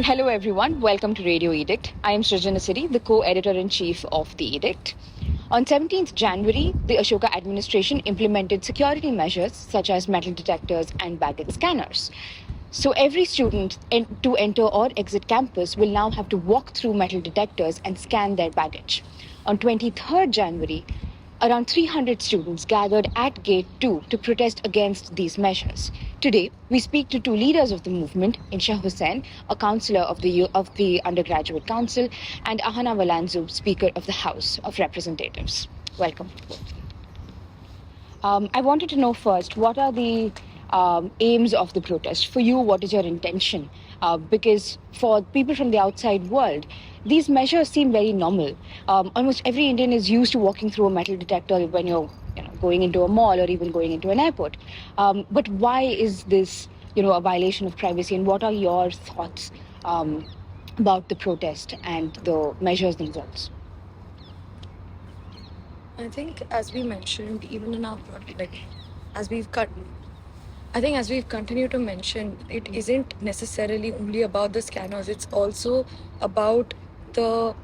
Hello, everyone. Welcome to Radio Edict. I am Srijana Siri, the co-editor-in-chief of the Edict. On 17th January, the Ashoka administration implemented security measures such as metal detectors and baggage scanners. So every student to enter or exit campus will now have to walk through metal detectors and scan their baggage. On 23rd January, around 300 students gathered at Gate 2 to protest against these measures. Today, we speak to two leaders of the movement, Insha Hussain, a councillor of the Undergraduate Council, and Ahana Valanzu, Speaker of the House of Representatives. Welcome. I wanted to know first, what are the aims of the protest? For you, what is your intention? Because for people from the outside world, these measures seem very normal. Almost every Indian is used to walking through a metal detector when you're going into a mall or even going into an airport. But why is this a violation of privacy, and what are your thoughts about the protest and the measures themselves? I think, as we mentioned, even in our as we've cut, I think as we've continued to mention, it isn't necessarily only about the scanners. It's also about the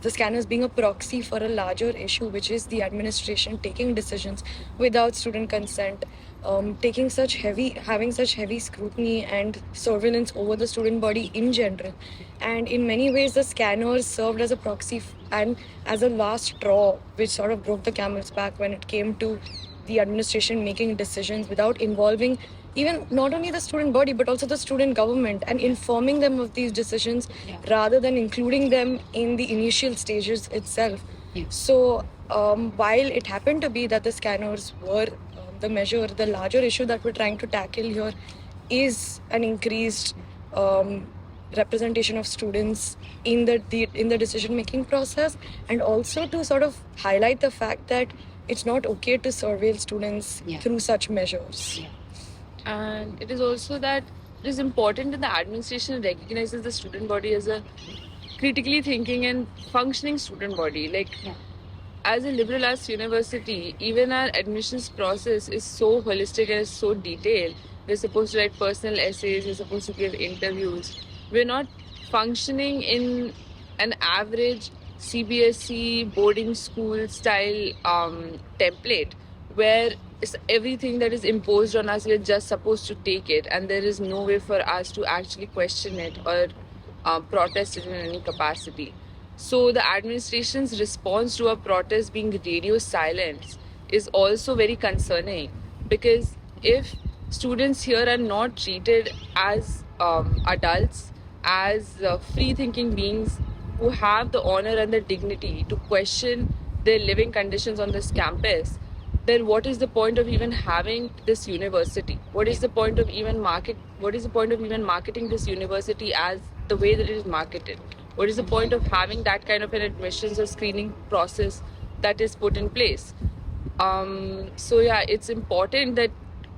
scanners being a proxy for a larger issue, which is the administration taking decisions without student consent, having such heavy scrutiny and surveillance over the student body in general. And in many ways, the scanners served as a proxy and as a last straw, which sort of broke the camel's back when it came to the administration making decisions without involving even not only the student body but also the student government and informing them of these decisions rather than including them in the initial stages itself. So while it happened to be that the scanners were the larger issue that we're trying to tackle here is an increased representation of students in the decision making process, and also to sort of highlight the fact that it's not okay to surveil students through such measures. And it is also that it is important that the administration recognizes the student body as a critically thinking and functioning student body. As a liberal arts university, even our admissions process is so holistic and is so detailed. We're supposed to write personal essays, we're supposed to give interviews. We're not functioning in an average CBSE boarding school style template where everything that is imposed on us, we're just supposed to take it, and there is no way for us to actually question it or protest it in any capacity. So the administration's response to a protest being radio silence is also very concerning, because if students here are not treated as adults, as free-thinking beings who have the honor and the dignity to question their living conditions on this campus, then what is the point of even having this university? What is the point of even marketing this university as the way that it is marketed? What is the point of having that kind of an admissions or screening process that is put in place? It's important that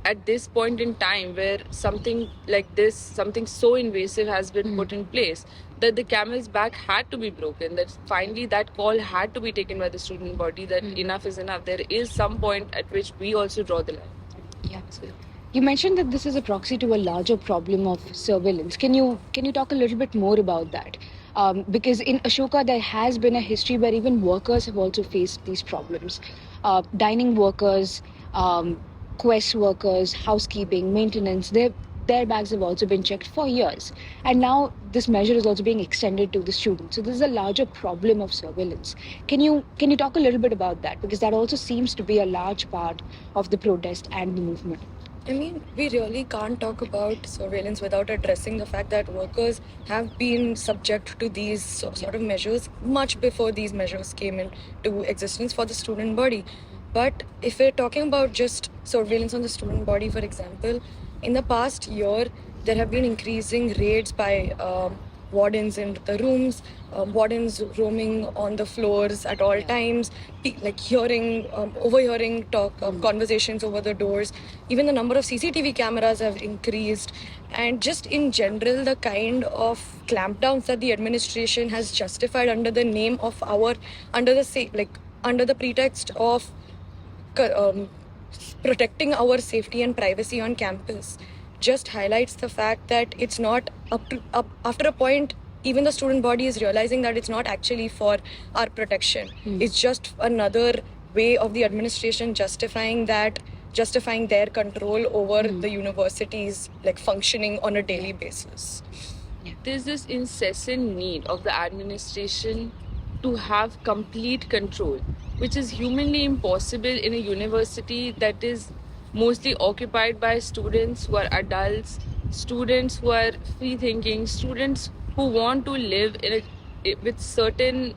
at this point in time where something like this, something so invasive has been put in place, that the camel's back had to be broken, that finally that call had to be taken by the student body, that enough is enough. There is some point at which we also draw the line. Yeah. You mentioned that this is a proxy to a larger problem of surveillance. Can you talk a little bit more about that? Because in Ashoka, there has been a history where even workers have also faced these problems. Dining workers, quest workers, housekeeping, maintenance, their bags have also been checked for years. And now this measure is also being extended to the students. So this is a larger problem of surveillance. Can you talk a little bit about that? Because that also seems to be a large part of the protest and the movement. I mean, we really can't talk about surveillance without addressing the fact that workers have been subject to these sort of measures much before these measures came into existence for the student body. But if we're talking about just surveillance on the student body, for example, in the past year, there have been increasing raids by wardens in the rooms, wardens roaming on the floors at all times, overhearing conversations over the doors. Even the number of CCTV cameras have increased. And just in general, the kind of clampdowns that the administration has justified under the name of under the pretext of protecting our safety and privacy on campus just highlights the fact that it's not after a point. Even the student body is realizing that it's not actually for our protection. It's just another way of the administration justifying their control over the universities like functioning on a daily basis. There's this incessant need of the administration to have complete control, which is humanly impossible in a university that is mostly occupied by students who are adults, students who are free thinking, students who want to live with certain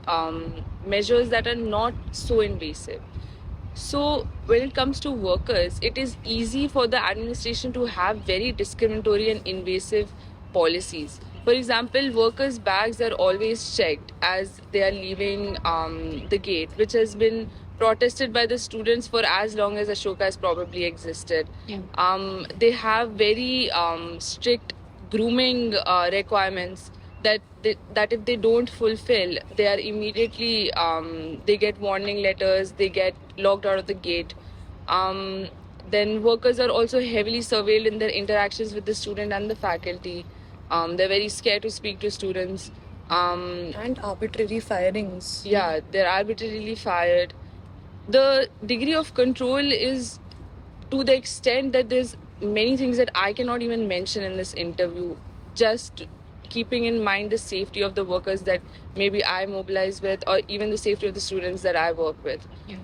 measures that are not so invasive. So, when it comes to workers, it is easy for the administration to have very discriminatory and invasive policies. For example, workers' bags are always checked as they are leaving the gate, which has been protested by the students for as long as Ashoka has probably existed. Yeah. They have very strict grooming requirements that if they don't fulfill, they are immediately they get warning letters, they get locked out of the gate. Then workers are also heavily surveilled in their interactions with the student and the faculty. They're very scared to speak to students. And arbitrary firings. Yeah, they're arbitrarily fired. The degree of control is to the extent that there's many things that I cannot even mention in this interview, just keeping in mind the safety of the workers that maybe I mobilize with, or even the safety of the students that I work with. Yeah.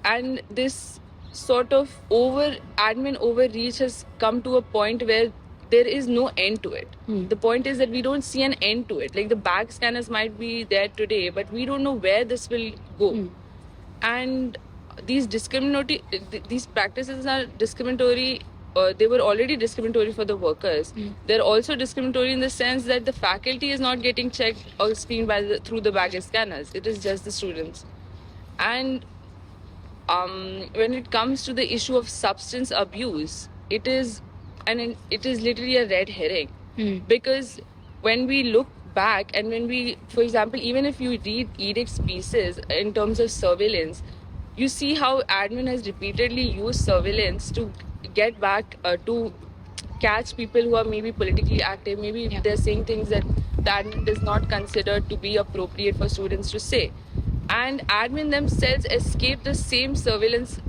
And this sort of admin overreach has come to a point where there is no end to it. The point is that we don't see an end to it. Like the bag scanners might be there today, but we don't know where this will go. And these practices are discriminatory. They were already discriminatory for the workers. They're also discriminatory in the sense that the faculty is not getting checked or screened through the baggage scanners. It is just the students. And when it comes to the issue of substance abuse, it is literally a red herring. Because when we look back and when we, for example, even if you read edict's pieces in terms of surveillance, you see how admin has repeatedly used surveillance to get back to catch people who are maybe politically active. Maybe they're saying things that the admin does not consider to be appropriate for students to say. And admin themselves escape the same surveillance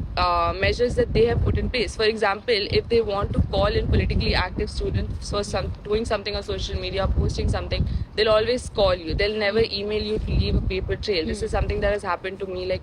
measures that they have put in place. For example, if they want to call in politically active students for doing something on social media, posting something, they'll always call you. They'll never email you to leave a paper trail. This is something that has happened to me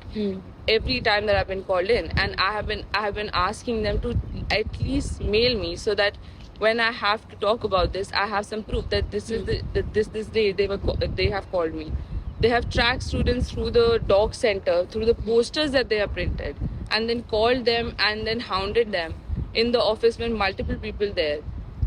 every time that I've been called in, and I have been asking them to at least mail me so that when I have to talk about this, I have some proof that this is this day they have called me. They have tracked students through the doc center, through the posters that they have printed, and then called them and then hounded them in the office when multiple people there.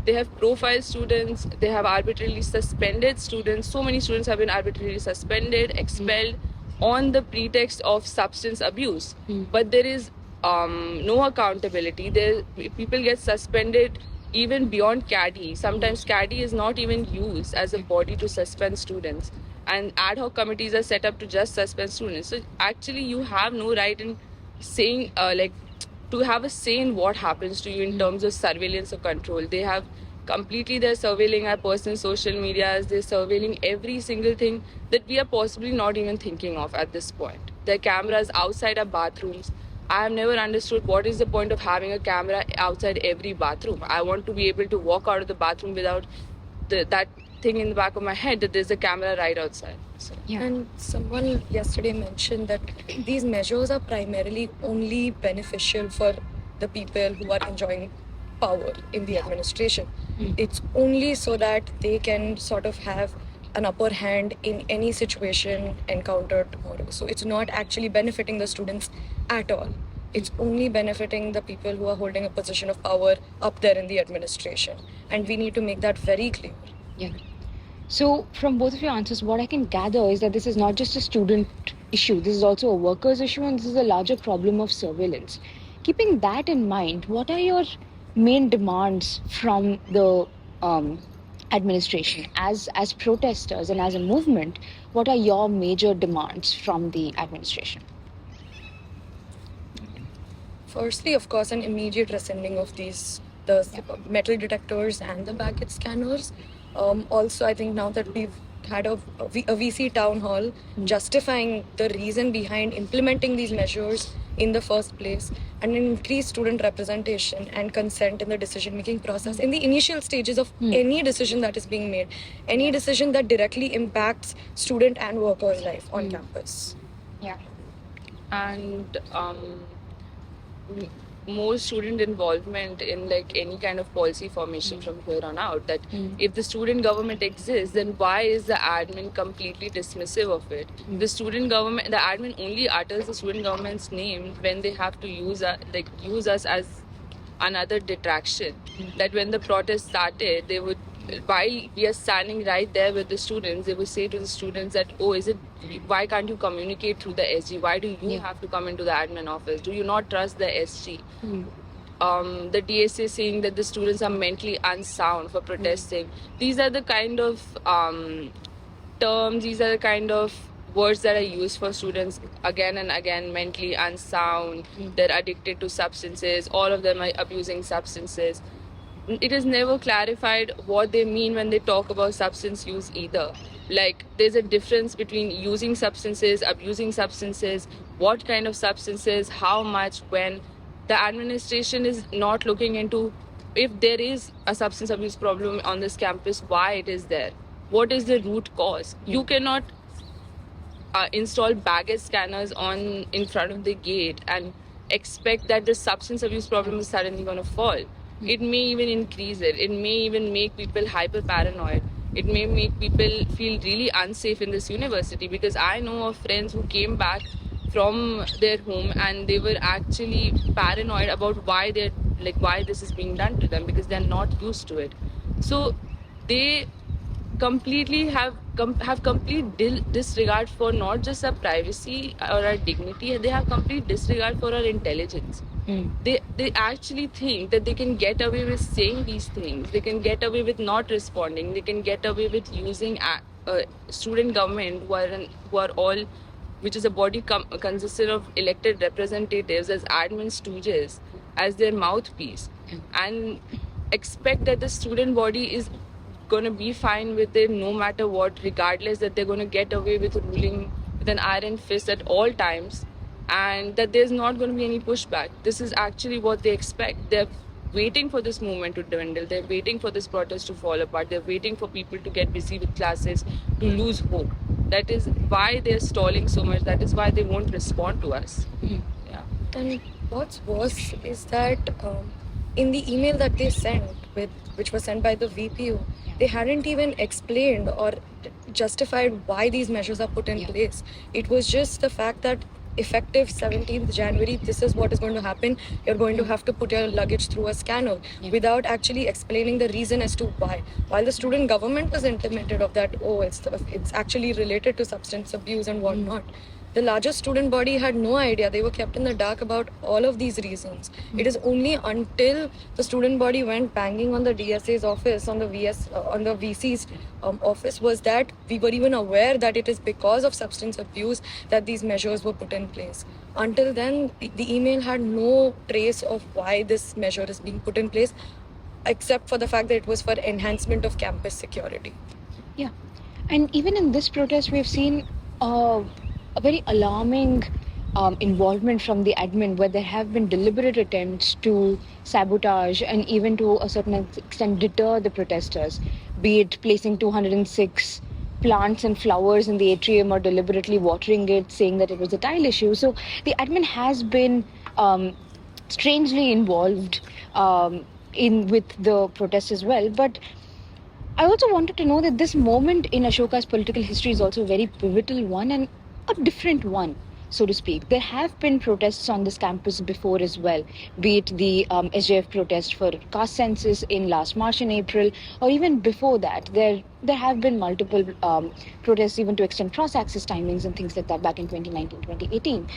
They have profiled students, they have arbitrarily suspended students. So many students have been arbitrarily suspended, expelled on the pretext of substance abuse. But there is no accountability. People get suspended even beyond CADI. Sometimes CADI is not even used as a body to suspend students. And ad hoc committees are set up to just suspend students. So actually you have no right in saying to have a say in what happens to you in terms of surveillance or control. They're surveilling our personal social medias. They're surveilling every single thing that we are possibly not even thinking of at this point. There are cameras outside our bathrooms. I have never understood what is the point of having a camera outside every bathroom. I want to be able to walk out of the bathroom without that thing in the back of my head that there's a camera right outside. So. Yeah. And someone yesterday mentioned that these measures are primarily only beneficial for the people who are enjoying power in the administration. It's only so that they can sort of have an upper hand in any situation encountered tomorrow. So it's not actually benefiting the students at all. It's only benefiting the people who are holding a position of power up there in the administration. And we need to make that very clear. Yeah. So, from both of your answers, what I can gather is that this is not just a student issue, this is also a workers' issue, and this is a larger problem of surveillance. Keeping that in mind, what are your main demands from the administration? As protesters and as a movement, what are your major demands from the administration? Firstly, of course, an immediate rescinding of these the metal detectors and the baggage scanners. Also, I think now that we've had a VC town hall justifying the reason behind implementing these measures in the first place, and an increased student representation and consent in the decision making process in the initial stages of any decision that is being made, any decision that directly impacts student and workers' life on campus. Yeah. And more student involvement in like any kind of policy formation from here on out, that if the student government exists, then why is the admin completely dismissive of it? The admin only utters the student government's name when they have to use us as another detraction. That when the protest started, they would, while we are standing right there with the students, they would say to the students that, why can't you communicate through the SG? Why do you have to come into the admin office? Do you not trust the SG? The DSA saying that the students are mentally unsound for protesting. These are the kind of terms, these are the kind of words that are used for students again and again: mentally unsound, they're addicted to substances, all of them are abusing substances. It is never clarified what they mean when they talk about substance use either. Like, there's a difference between using substances, abusing substances, what kind of substances, how much, when. The administration is not looking into if there is a substance abuse problem on this campus, why it is there. What is the root cause? You cannot install baggage scanners in front of the gate and expect that the substance abuse problem is suddenly going to fall. It may even increase it. It may even make people hyper paranoid. It may make people feel really unsafe in this university, because I know of friends who came back from their home and they were actually paranoid about why this is being done to them, because they're not used to it. So they completely have complete disregard for not just our privacy or our dignity. They have complete disregard for our intelligence. They actually think that they can get away with saying these things. They can get away with not responding. They can get away with using student government who are all, which is a body consisted of elected representatives, as admin stooges, as their mouthpiece, and expect that the student body is going to be fine with it no matter what, regardless, that they're going to get away with ruling with an iron fist at all times, and that there's not going to be any pushback. This is actually what they expect. They're waiting for this movement to dwindle. They're waiting for this protest to fall apart. They're waiting for people to get busy with classes, to lose hope. That is why they're stalling so much. That is why they won't respond to us. Yeah. And what's worse is that in the email that they sent, which was sent by the VPU, they hadn't even explained or justified why these measures are put in place. It was just the fact that effective 17th January, this is what is going to happen. You're going to have to put your luggage through a scanner, without actually explaining the reason as to why. While the student government was intimated of that, it's actually related to substance abuse and whatnot. The largest student body had no idea. They were kept in the dark about all of these reasons. It is only until the student body went banging on the DSA's office, on the VC's office, was that we were even aware that it is because of substance abuse that these measures were put in place. Until then, the email had no trace of why this measure is being put in place, except for the fact that it was for enhancement of campus security. Yeah. And even in this protest, we've seen a very alarming involvement from the admin, where there have been deliberate attempts to sabotage and even to a certain extent deter the protesters, be it placing 206 plants and flowers in the atrium or deliberately watering it, saying that it was a tile issue. So the admin has been strangely involved with the protest as well. But I also wanted to know that this moment in Ashoka's political history is also a very pivotal one, and a different one, so to speak. There have been protests on this campus before as well, be it the SJF protest for caste census in last March and April, or even before that. There have been multiple protests even to extend cross-access timings and things like that back in 2019, 2018.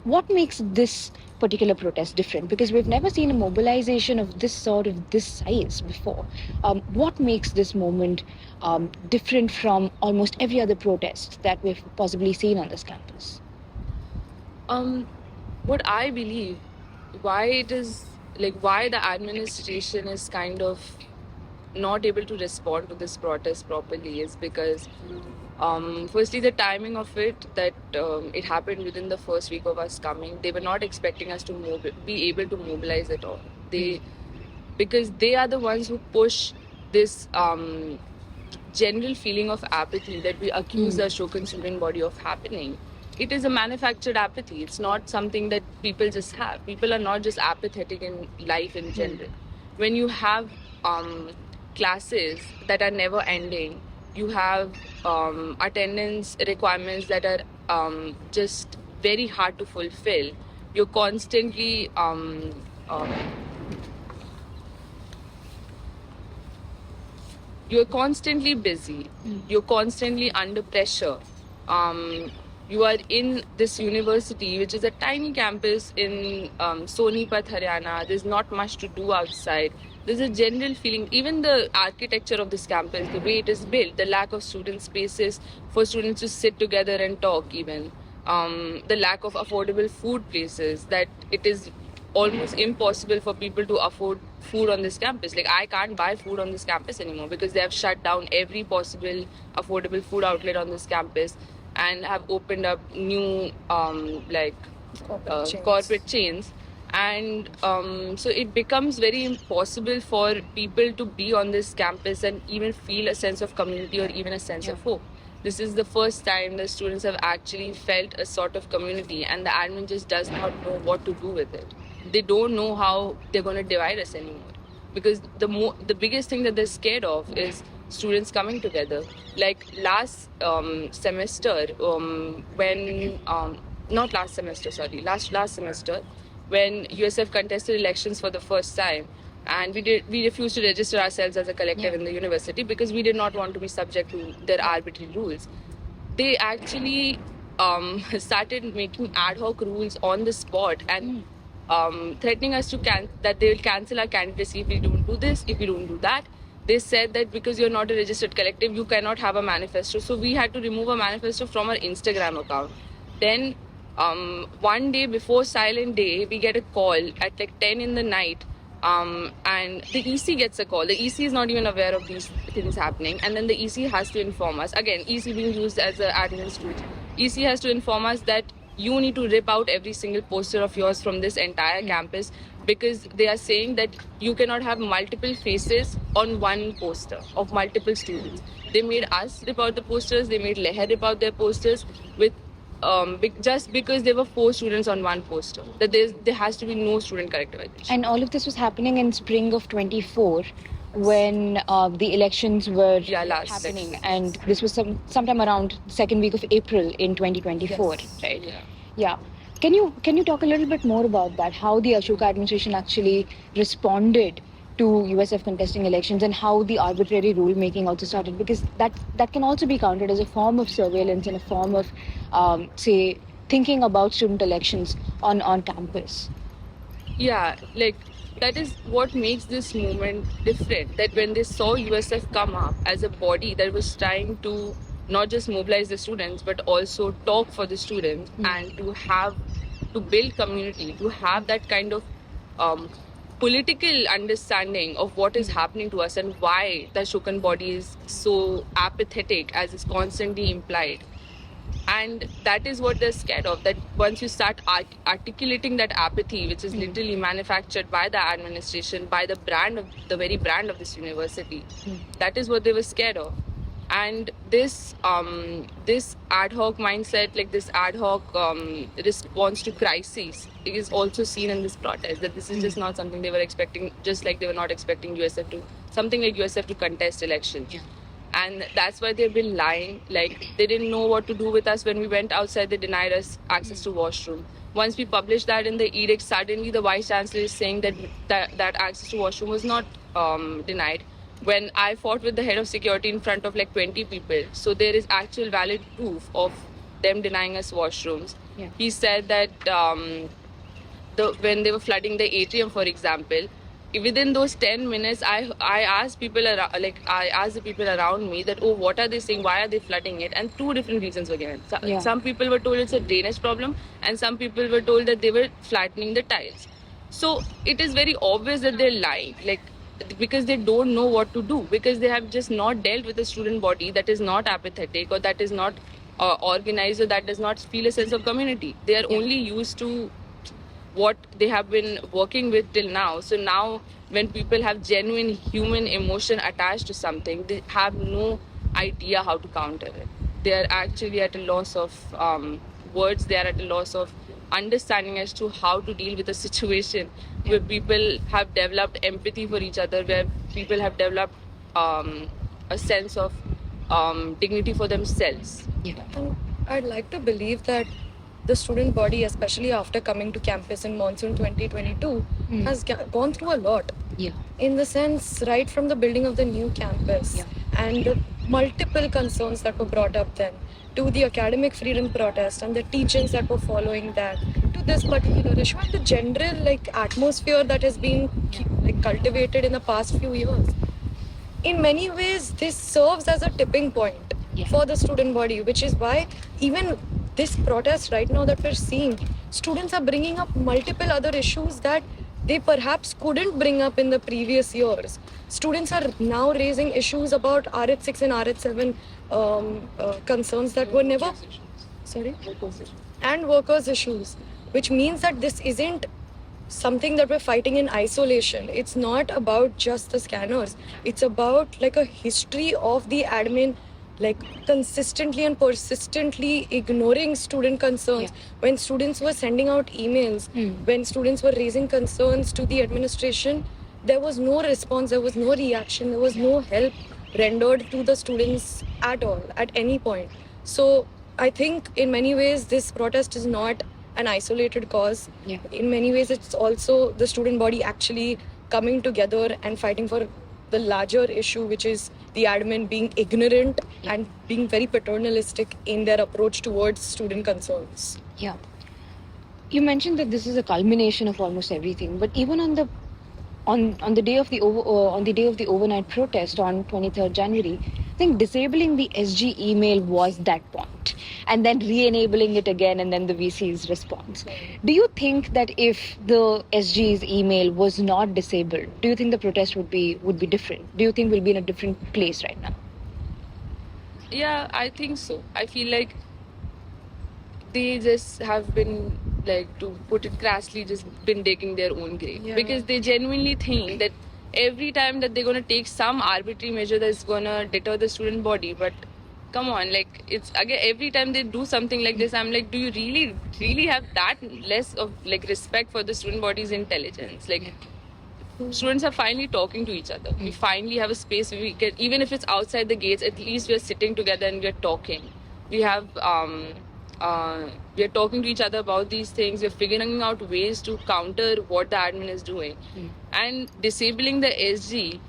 What makes this particular protest different? Because we've never seen a mobilization of this sort of this size before. What makes this moment different from almost every other protest that we've possibly seen on this campus? What I believe, why it is like why the administration is kind of not able to respond to this protest properly is because firstly the timing of it, that it happened within the first week of us coming. They were not expecting us to be able to mobilize at all. Because they are the ones who push this general feeling of apathy that we accuse the Ashokan student body of happening. It is a manufactured apathy. It's not something that people just have. People are not just apathetic in life in general. When you have classes that are never ending, you have attendance requirements that are just very hard to fulfill. You're constantly you're constantly busy. You're constantly under pressure. You are in this university, which is a tiny campus in Sonipat, Haryana. There's not much to do outside. There's a general feeling, even the architecture of this campus, the way it is built, the lack of student spaces for students to sit together and talk, even the lack of affordable food places, that it is almost impossible for people to afford food on this campus. Like, I can't buy food on this campus anymore because they have shut down every possible affordable food outlet on this campus and have opened up new corporate chains. And so it becomes very impossible for people to be on this campus and even feel a sense of community or even a sense of hope. This is the first time the students have actually felt a sort of community, and the admin just does not know what to do with it. They don't know how they're going to divide us anymore, because the biggest thing that they're scared of is students coming together. Like last semester, when not last semester, sorry, last semester, when USF contested elections for the first time, and we refused to register ourselves as a collective in the university because we did not want to be subject to their arbitrary rules. They actually started making ad hoc rules on the spot and threatening us that they will cancel our candidacy if we don't do this, if we don't do that. They said that because you're not a registered collective, you cannot have a manifesto. So we had to remove a manifesto from our Instagram account. Then one day before Silent Day, we get a call at like 10 in the night, and the EC gets a call. The EC is not even aware of these things happening, and then the EC has to inform us. Again, EC being used as an admin tool. EC has to inform us that you need to rip out every single poster of yours from this entire campus, because they are saying that you cannot have multiple faces on one poster of multiple students. They made us rip out the posters. They made Leher rip out their posters with just because there were 4 students on one poster. That there has to be no student collectivization. And all of this was happening in spring of 24, when the elections were happening, and this was sometime around second week of April in 2024, right? Yeah. Can you talk a little bit more about that? How the Ashoka administration actually responded to USF contesting elections, and how the arbitrary rule making also started, because that can also be counted as a form of surveillance and a form of say thinking about student elections on campus. Yeah, like that is what makes this movement different. That when they saw USF come up as a body that was trying to not just mobilize the students but also talk for the students and to build community, to have that kind of political understanding of what is happening to us and why the Ashokan body is so apathetic, as is constantly implied. And that is what they're scared of, that once you start articulating that apathy, which is literally manufactured by the administration, by the very brand of this university, that is what they were scared of. And this ad hoc mindset, like this ad hoc response to crises, is also seen in this protest. That this is just not something they were expecting, just like they were not expecting something like USF to contest elections. Yeah. And that's why they've been lying. Like, they didn't know what to do with us when we went outside. They denied us access to washroom. Once we published that in the edict, suddenly the vice chancellor is saying that access to washroom was not denied. When I fought with the head of security in front of like 20 people, so there is actual valid proof of them denying us washrooms. Yeah. He said that when they were flooding the atrium, for example, within those 10 minutes, I asked people around, I asked the people around me that, oh, what are they saying? Why are they flooding it? And 2 different reasons were given. Some people were told it's a drainage problem, and some people were told that they were flattening the tiles. So it is very obvious that they're lying, like because they don't know what to do, because they have just not dealt with a student body that is not apathetic, or that is not organized, or that does not feel a sense of community. They are only used to what they have been working with till now. So now, when people have genuine human emotion attached to something, they have no idea how to counter it. They are actually at a loss of words. They are at a loss of understanding as to how to deal with a situation where people have developed empathy for each other, where people have developed a sense of dignity for themselves. And I'd like to believe that the student body, especially after coming to campus in monsoon 2022, has gone through a lot. Yeah. In the sense, right from the building of the new campus and the multiple concerns that were brought up then, to the academic freedom protest and the teachings that were following that, to this particular issue and the general atmosphere that has been cultivated in the past few years. In many ways, this serves as a tipping point for the student body, which is why even this protest right now that we're seeing, students are bringing up multiple other issues that they perhaps couldn't bring up in the previous years. Students are now raising issues about RH6 and RH7 concerns that were never, sorry, and workers' issues, which means that this isn't something that we're fighting in isolation. It's not about just the scanners. It's about a history of the admin consistently and persistently ignoring student concerns. When students were sending out emails, when students were raising concerns to the administration, there was no response, there was no reaction, there was no help rendered to the students at all, at any point. So I think in many ways this protest is not an isolated cause. In many ways, it's also the student body actually coming together and fighting for the larger issue, which is the admin being ignorant and being very paternalistic in their approach towards student concerns. Yeah. You mentioned that this is a culmination of almost everything, but even on the day of the overnight protest on 23rd January, I think disabling the SG email was that point, and then re-enabling it again, and then the VC's response. Do you think that if the SG's email was not disabled, do you think the protest would be different? Do you think we'll be in a different place right now? Yeah, I think so. I feel like they just have been, to put it crassly, just been digging their own grave. Because they genuinely think that every time that they're going to take some arbitrary measure that's going to deter the student body. But come on, it's again, every time they do something like this, I'm like, do you really have that less of respect for the student body's intelligence? Students are finally talking to each other. We finally have a space where we can, even if it's outside the gates, at least we're sitting together and we're talking. We have we are talking to each other about these things. We're figuring out ways to counter what the admin is doing. And disabling the SG,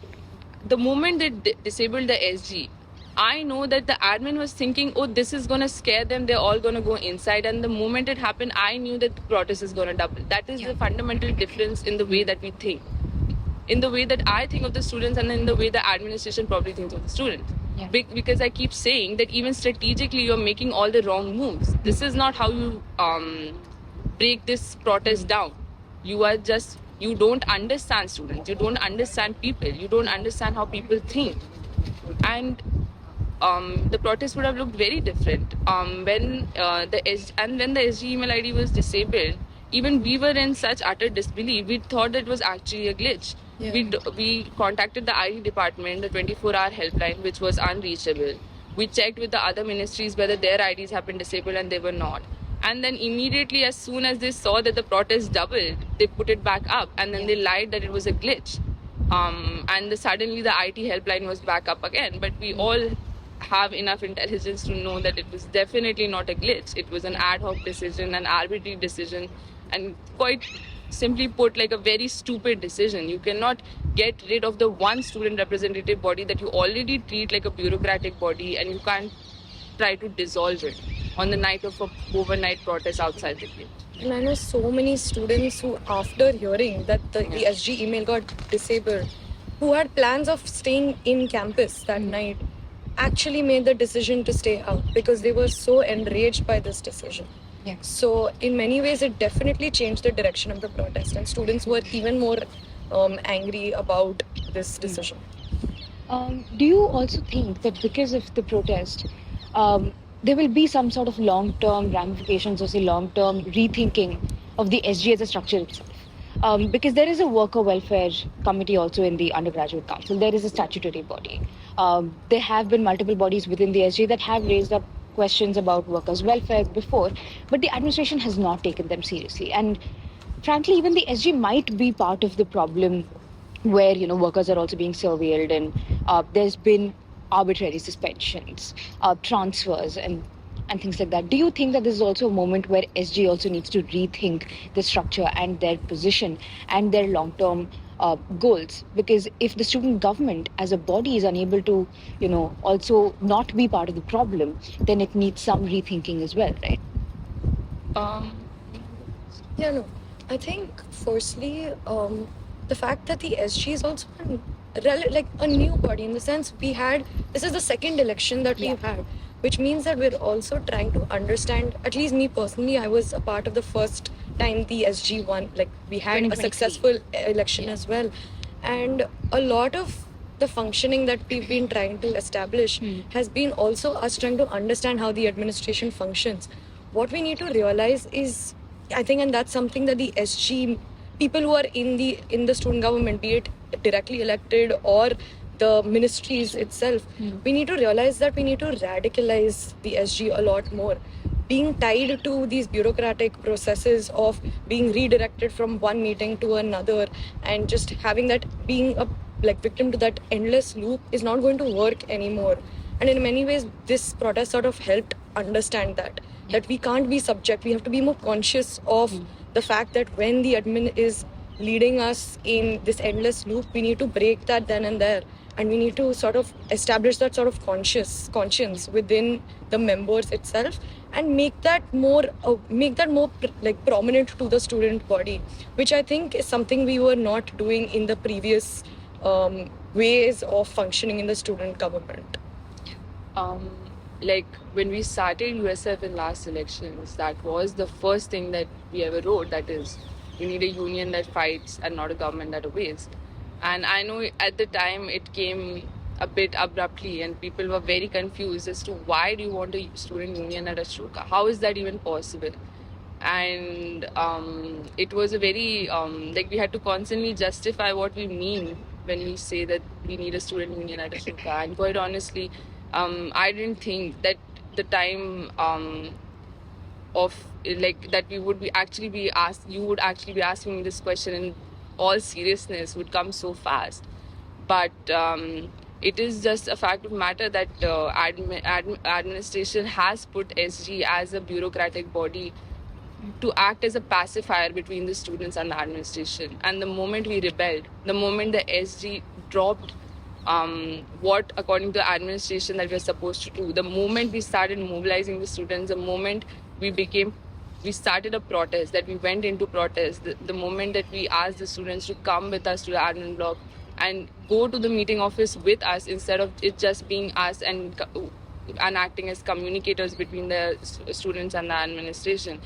the moment they disabled the SG, I know that the admin was thinking, oh, this is going to scare them. They're all going to go inside. And the moment it happened, I knew that the protest is going to double. That is the fundamental difference in the way that we think. In the way that I think of the students, and in the way the administration probably thinks of the students. Because I keep saying that even strategically, you're making all the wrong moves. This is not how you break this protest down. You don't understand students. You don't understand people. You don't understand how people think. And the protest would have looked very different when the SG email ID was disabled. Even we were in such utter disbelief. We thought that it was actually a glitch. We contacted the IT department, the 24-hour helpline, which was unreachable. We checked with the other ministries whether their IDs have been disabled, and they were not. And then immediately, as soon as they saw that the protest doubled, they put it back up, and then they lied that it was a glitch. And suddenly the IT helpline was back up again. But we all have enough intelligence to know that it was definitely not a glitch. It was an ad hoc decision, an arbitrary decision, and quite simply put, a very stupid decision. You cannot get rid of the one student representative body that you already treat like a bureaucratic body, and you can't try to dissolve it on the night of an overnight protest outside the gate. And I know so many students who, after hearing that the SG email got disabled, who had plans of staying in campus that night, actually made the decision to stay out because they were so enraged by this decision. Yeah. So in many ways, it definitely changed the direction of the protest, and students were even more angry about this decision. Do you also think that because of the protest, there will be some sort of long-term ramifications or say long-term rethinking of the SG as a structure itself? Because there is a worker welfare committee also in the undergraduate council. There is a statutory body. There have been multiple bodies within the SG that have raised up questions about workers' welfare before, but the administration has not taken them seriously. And frankly, even the SG might be part of the problem where workers are also being surveilled and there's been arbitrary suspensions, transfers, and things like that. Do you think that this is also a moment where SG also needs to rethink the structure and their position and their long-term goals? Because if the student government as a body is unable to, also not be part of the problem, then it needs some rethinking as well, right? Um, Yeah, no. I think firstly, the fact that the SG is also like a new body in the sense this is the second election that we've had, which means that we're also trying to understand. At least me personally, I was a part of the first time the SG won. Like we had a 2023. successful election as well, and a lot of the functioning that we've been trying to establish has been also us trying to understand how the administration functions. What we need to realize is, I think, and that's something that the SG people who are in the student government, be it directly elected or the ministries itself, we need to realize that we need to radicalize the SG a lot more. Being tied to these bureaucratic processes of being redirected from one meeting to another and just having that being a victim to that endless loop is not going to work anymore. And in many ways, this protest sort of helped understand that we can't be subject. We have to be more conscious of the fact that when the admin is leading us in this endless loop, we need to break that then and there. And we need to sort of establish that sort of conscience within the members itself and make that more prominent to the student body, which I think is something we were not doing in the previous ways of functioning in the student government. like when we started USF in last elections, that was the first thing that we ever wrote. That is, we need a union that fights and not a government that obeys. And I know at the time it came a bit abruptly, and people were very confused as to why do you want a student union at Ashoka? How is that even possible? And it was a very we had to constantly justify what we mean when we say that we need a student union at Ashoka. And quite honestly, I didn't think that the time of that we would be actually be asked, you would actually be asking me this question in all seriousness would come so fast. But it is just a fact of matter that administration has put SG as a bureaucratic body to act as a pacifier between the students and the administration. And the moment we rebelled, the moment the SG dropped what according to the administration that we're supposed to do, the moment we started mobilizing the students, the moment we started a protest, that we went into protest, the moment that we asked the students to come with us to the admin block and go to the meeting office with us instead of it just being us and acting as communicators between the students and the administration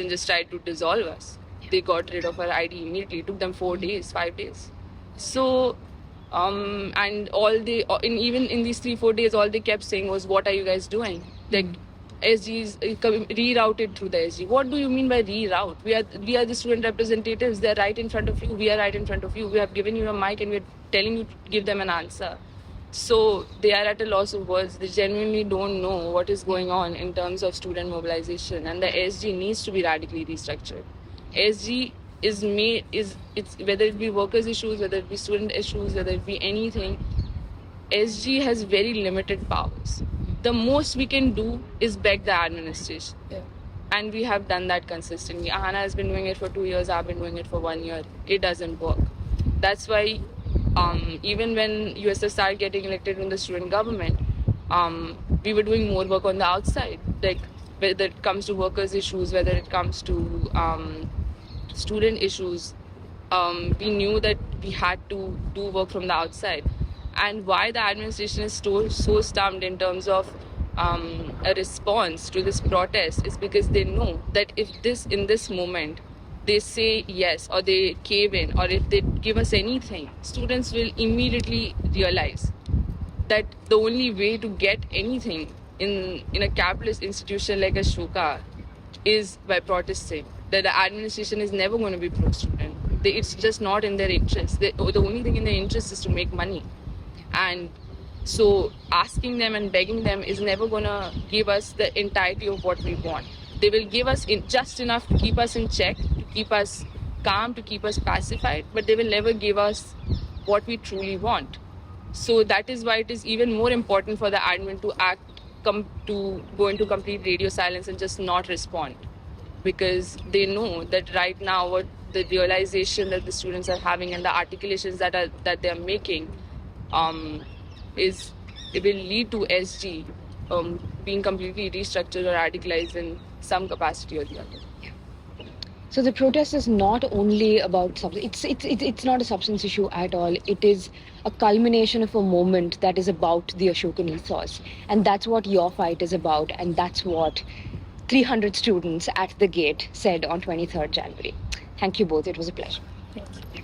just tried to dissolve us. They got rid of our ID immediately. It took them 4 days, 5 days. So and even in these 3-4 days, all they kept saying was, what are you guys doing? Like SG is rerouted through the SG. What do you mean by reroute? We are the student representatives. They're right in front of you. We are right in front of you. We have given you a mic and we're telling you to give them an answer. So they are at a loss of words. They genuinely don't know what is going on in terms of student mobilization, and the SG needs to be radically restructured. SG is whether it be workers' issues, whether it be student issues, whether it be anything, SG has very limited powers. The most we can do is beg the administration. Yeah. And we have done that consistently. Ahana has been doing it for 2 years, I've been doing it for 1 year. It doesn't work. That's why even when USF started getting elected in the student government, we were doing more work on the outside. Like whether it comes to workers' issues, whether it comes to student issues, we knew that we had to do work from the outside. And why the administration is so stumped in terms of a response to this protest is because they know that if in this moment they say yes or they cave in or if they give us anything, students will immediately realize that the only way to get anything in a capitalist institution like Ashoka is by protesting. That the administration is never going to be pro-student. It's just not in their interest. The only thing in their interest is to make money. And so asking them and begging them is never going to give us the entirety of what we want. They will give us just enough to keep us in check, to keep us calm, to keep us pacified, but they will never give us what we truly want. So that is why it is even more important for the admin to to go into complete radio silence and just not respond, because they know that right now what the realization that the students are having and the articulations that they are making is it will lead to SG being completely restructured or radicalized in some capacity or the other. So the protest is not only about substance. It's not a substance issue at all. It is a culmination of a moment that is about the Ashokan ethos, and that's what your fight is about, and that's what 300 students at the gate said on 23rd January. Thank you both. It was a pleasure. Thank you.